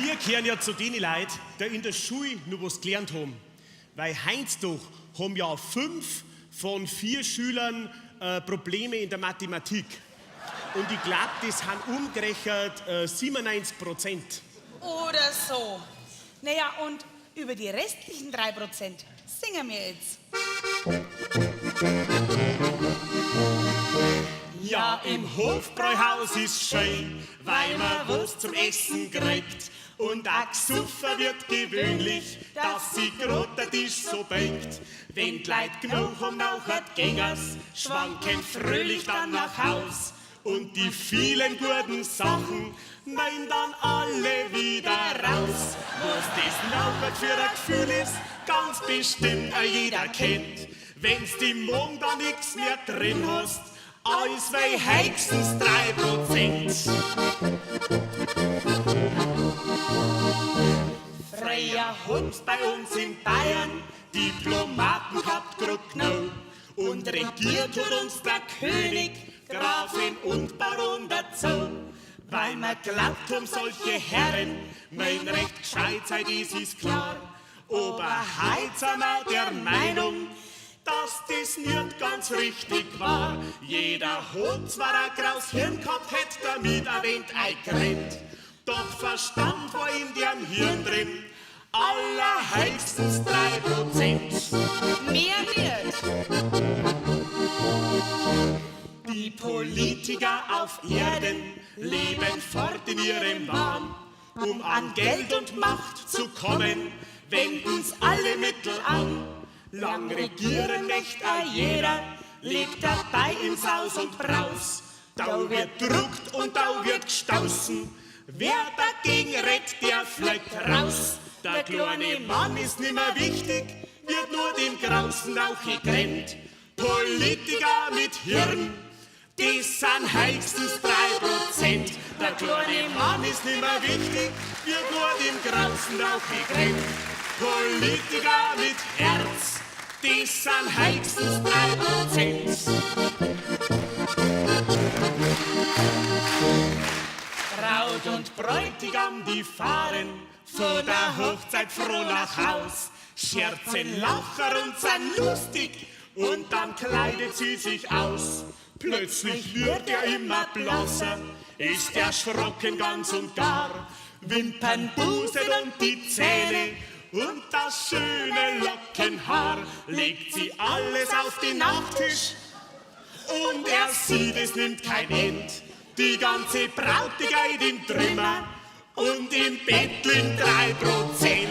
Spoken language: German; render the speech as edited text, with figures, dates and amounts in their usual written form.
Wir gehören ja zu den Leuten, die in der Schule noch was gelernt haben. Weil heinz doch haben ja 5 von 4 Schülern Probleme in der Mathematik. Und ich glaube, das sind umgerechnet 97%. Oder so. Naja, und über die restlichen 3% singen wir jetzt. Ja, im Hofbräuhaus ist schön, weil man was zum Essen kriegt. Und auch gesoffen wird gewöhnlich, dass sie grad der Tisch so beugt. Wenn die Leute genug haben, nachher Gängers, schwanken fröhlich dann nach Haus. Und die vielen guten Sachen meinen dann alle wieder raus. Was das nachher für ein Gefühl ist, ganz bestimmt auch jeder kennt. Wenn's die Morgen da nix mehr drin hast, alles weil höchstens 3%. Früher hab's bei uns in Bayern Diplomaten gehabt, grad genau. Und regiert hat uns der König, Grafin und Baron dazu. Weil wir glaubt haben, solche Herren meinen recht gescheit sei, das ist klar. Aber heut sind wir der Meinung, dass das nicht ganz richtig war. Jeder hat zwar ein graues Hirn gehabt, hätte damit ein wenig eingerennt. Doch Verstand war in dem Hirn drin, allerhöchstens 3%. Mehr nicht. Die Politiker auf Erden leben fort in ihrem Wahn. Um an Geld und Macht zu kommen, wenden's alle Mittel an. Lang regieren möchte jeder, lebt dabei in Saus und Braus. Da wird druckt und da wird gestaußen, wer dagegen redt, der fliegt raus. Der kleine Mann ist nimmer wichtig, wird nur dem Grausen auch gegrennt. Politiker mit Hirn, die sind höchstens 3%. Der kleine Mann ist nimmer wichtig, wird nur dem Grausen auch gegrennt. Politiker mit Herz, die sind höchstens 3%. Braut und Bräutigam, die fahren vor der Hochzeit froh nach Haus, scherzen, lachen und sind lustig und dann kleidet sie sich aus. Plötzlich wird er immer blasser, ist erschrocken ganz und gar, Wimpern, Busen und die Zähne und das schöne Lockenhaar legt sie alles auf den Nachttisch und er sieht, es nimmt kein End. Die ganze Braut, die geht in Trümmer und im Bett liegt 3%.